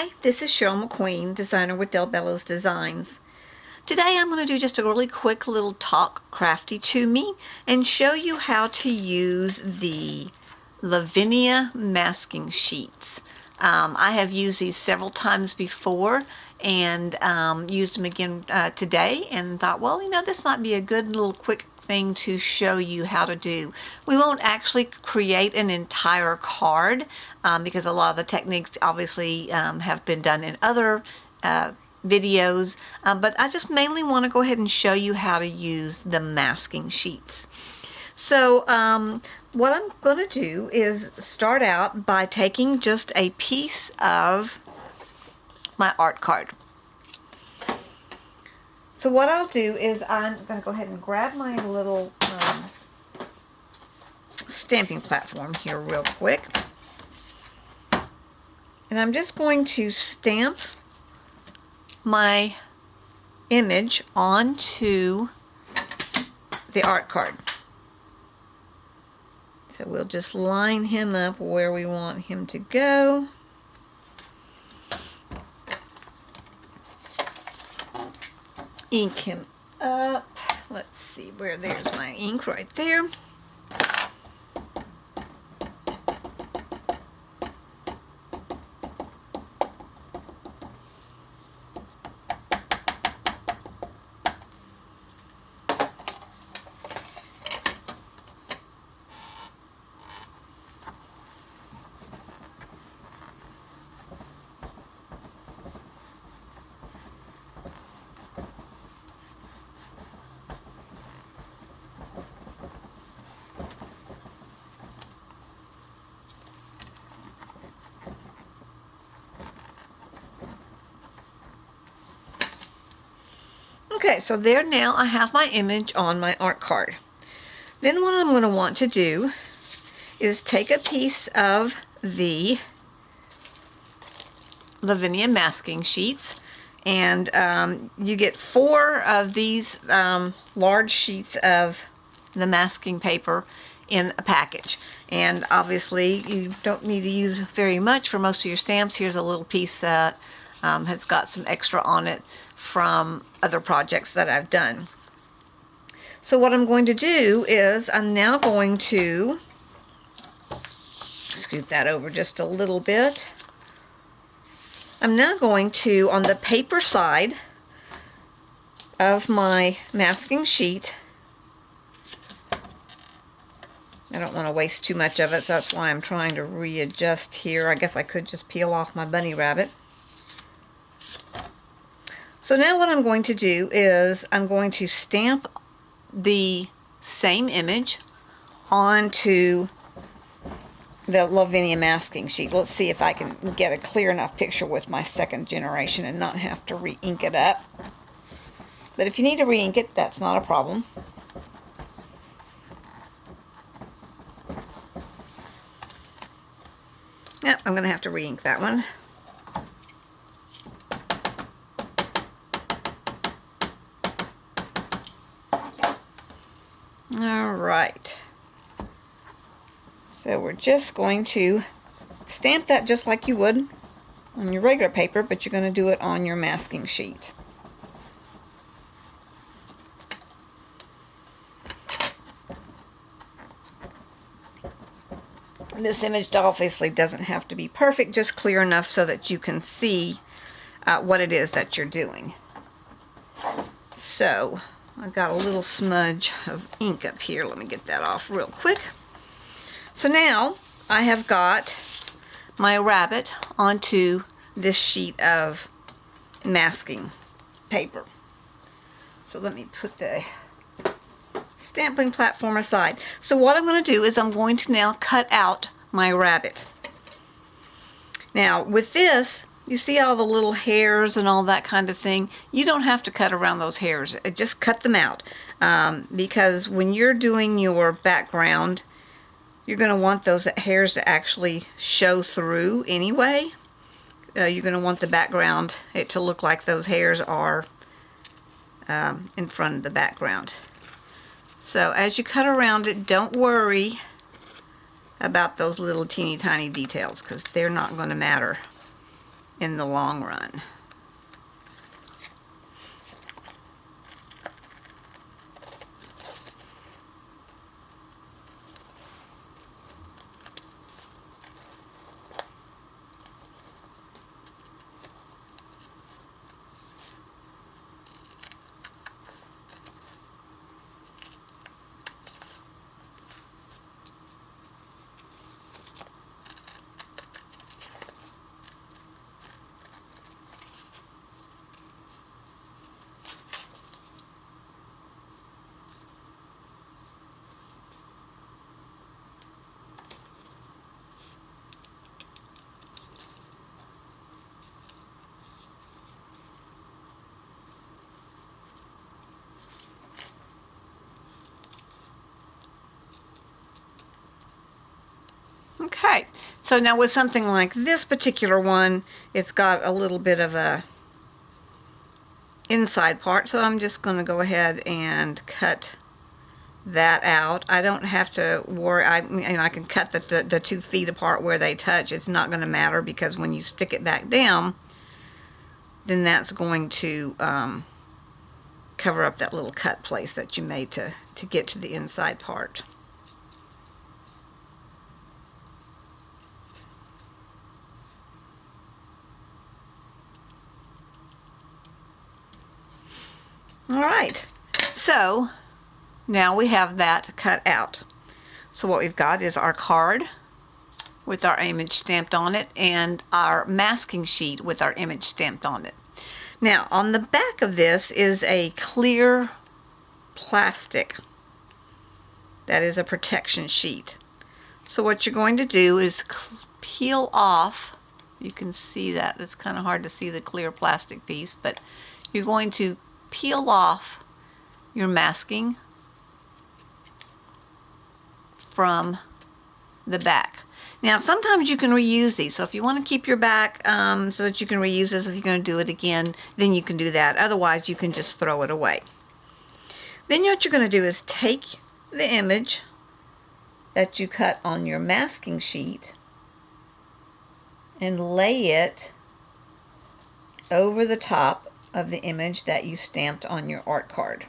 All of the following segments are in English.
Hi, this is Cheryl McQueen, designer with Bello's Designs. Today I'm going to do just a really quick little talk Crafty to me and show you how to use the Lavinia Masking Sheets. I have used these several times before and used them again today and thought, well, this might be a good little quick thing to show you how to do. We won't actually create an entire card because a lot of the techniques obviously have been done in other videos, but I just mainly want to go ahead and show you how to use the masking sheets. So what I'm going to do is start out by taking just a piece of my art card. So what I'll do is I'm going to go ahead and grab my little stamping platform here real quick. And I'm just going to stamp my image onto the art card. So we'll just line him up where we want him to go. Ink him up. Let's see where there's my ink right there. Okay, so there now I have my image on my art card. Then what I'm going to want to do is take a piece of the Lavinia Masking Sheets, and you get 4 of these large sheets of the masking paper in a package. And obviously you don't need to use very much for most of your stamps. Here's a little piece that has got some extra on it from other projects that I've done. So what I'm going to do is I'm now going to scoot that over just a little bit. I'm now going to, on the paper side of my masking sheet, I don't want to waste too much of it, so that's why I'm trying to readjust here. I guess I could just peel off my bunny rabbit. So now what I'm going to do is I'm going to stamp the same image onto the Lavinia Masking Sheet. Let's see if I can get a clear enough picture with my second generation and not have to re-ink it up. But if you need to re-ink it, that's not a problem. Yep, I'm going to have to re-ink that one. Alright, so we're just going to stamp that just like you would on your regular paper, but you're going to do it on your masking sheet. This image obviously doesn't have to be perfect, just clear enough so that you can see what it is that you're doing. So I've got a little smudge of ink up here. Let me get that off real quick. So now I have got my rabbit onto this sheet of masking paper. So let me put the stamping platform aside. So what I'm going to do is I'm going to now cut out my rabbit. Now with this, you see all the little hairs and all that kind of thing. You don't have to cut around those hairs. Just cut them out because when you're doing your background, you're going to want those hairs to actually show through anyway. You're going to want the background to look like those hairs are in front of the background. So as you cut around it, don't worry about those little teeny tiny details because they're not going to matter in the long run. Okay, so now with something like this particular one, it's got a little bit of a inside part, so I'm just going to go ahead and cut that out. I don't have to worry. I can cut the 2 feet apart where they touch. It's not going to matter, because when you stick it back down, then that's going to cover up that little cut place that you made to get to the inside part. All right, so now we have that cut out. So what we've got is our card with our image stamped on it, and our masking sheet with our image stamped on it. Now on the back of this is a clear plastic that is a protection sheet. So what you're going to do is peel off, you can see that, it's kind of hard to see the clear plastic piece, but you're going to peel off your masking from the back. Now sometimes you can reuse these, so if you want to keep your back so that you can reuse this if you're going to do it again, then you can do that. Otherwise you can just throw it away. Then what you're going to do is take the image that you cut on your masking sheet and lay it over the top of the image that you stamped on your art card.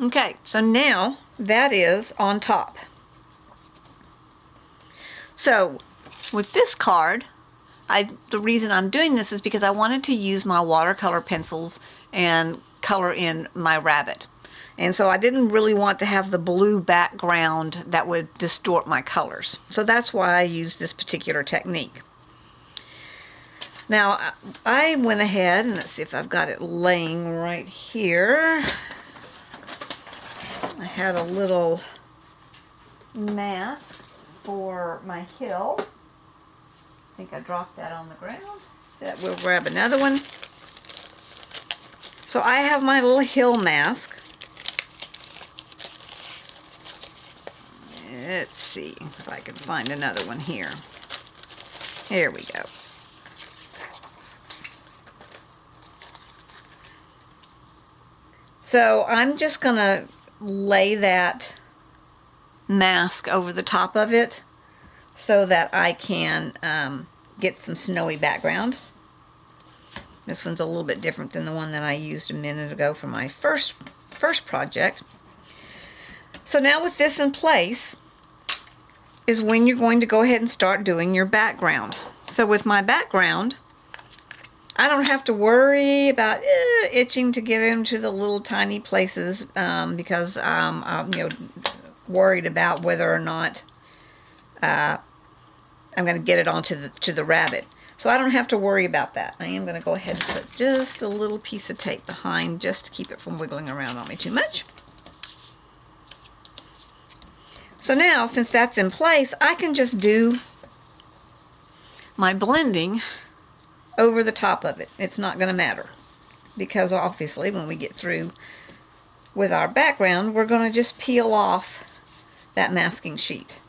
Okay, so now that is on top. So with this card, the reason I'm doing this is because I wanted to use my watercolor pencils and color in my rabbit. And so I didn't really want to have the blue background that would distort my colors. So that's why I used this particular technique. Now, I went ahead, and let's see if I've got it laying right here. I had a little mask for my hill. I think I dropped that on the ground. We'll grab another one. So I have my little hill mask. Let's see if I can find another one here. Here we go. So I'm just going to lay that mask over the top of it so that I can get some snowy background. This one's a little bit different than the one that I used a minute ago for my first project. So now with this in place is when you're going to go ahead and start doing your background. So with my background, I don't have to worry about itching to get into the little tiny places because I'm worried about whether or not I'm going to get it onto the rabbit. So I don't have to worry about that. I am going to go ahead and put just a little piece of tape behind just to keep it from wiggling around on me too much. So now, since that's in place, I can just do my blending over the top of it. It's not going to matter, because obviously when we get through with our background, we're going to just peel off that masking sheet.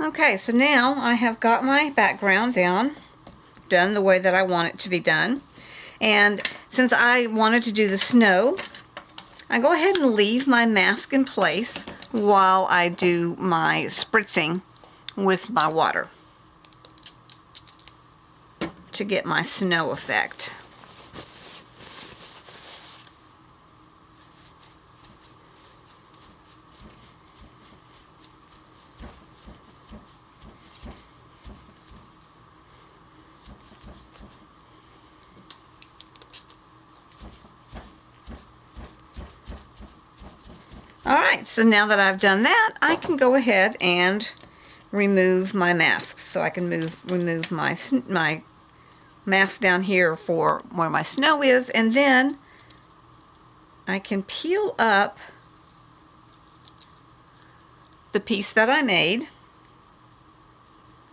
Okay, so now I have got my background done the way that I want it to be done. And since I wanted to do the snow, I go ahead and leave my mask in place while I do my spritzing with my water to get my snow effect. Alright, so now that I've done that, I can go ahead and remove my masks. So I can remove my mask down here for where my snow is, and then I can peel up the piece that I made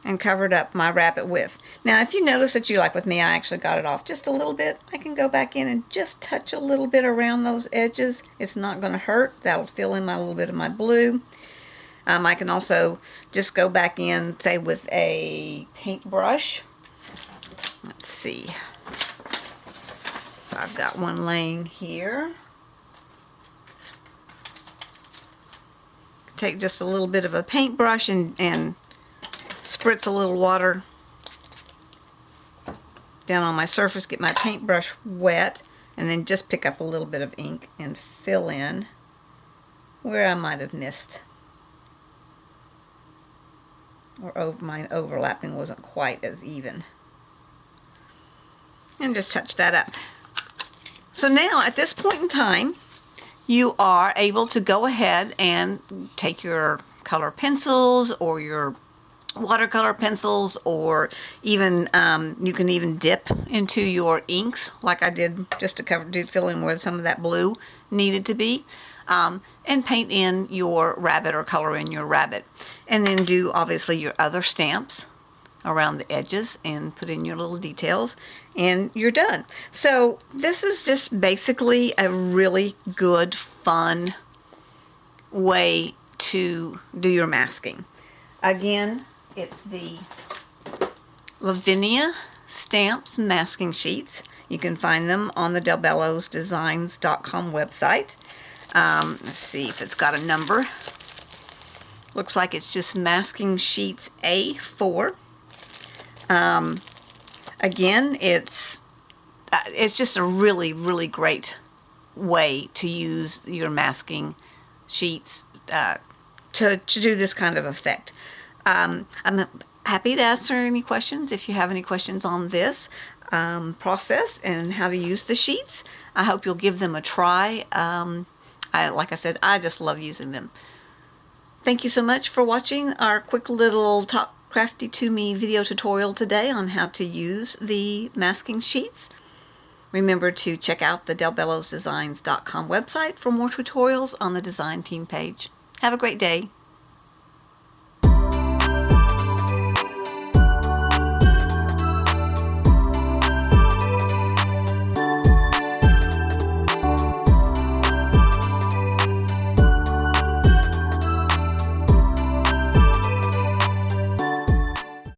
and covered up my rabbit with. Now if you notice that you, like with me, I actually got it off just a little bit, I can go back in and just touch a little bit around those edges. It's not going to hurt. That'll fill in my little bit of my blue. I can also just go back in, say with a paintbrush. Let's see. I've got one laying here. Take just a little bit of a paintbrush and spritz a little water down on my surface, get my paintbrush wet, and then just pick up a little bit of ink and fill in where I might have missed, or my overlapping wasn't quite as even, and just touch that up. So now at this point in time, you are able to go ahead and take your color pencils or your watercolor pencils, or even you can even dip into your inks like I did, just to fill in where some of that blue needed to be, and paint in your rabbit or color in your rabbit, and then do obviously your other stamps around the edges and put in your little details, and you're done. So this is just basically a really good, fun way to do your masking. Again, it's the Lavinia Stamps Masking Sheets. You can find them on the delbellosdesigns.com website. Let's see if it's got a number. Looks like it's just Masking Sheets A4. Again, it's just a really, really great way to use your masking sheets to do this kind of effect. I'm happy to answer any questions if you have any questions on this process and how to use the sheets. I hope you'll give them a try. Like I said, I just love using them. Thank you so much for watching our quick little Talk Crafty to Me video tutorial today on how to use the masking sheets. Remember to check out the delbellosdesigns.com website for more tutorials on the design team page. Have a great day.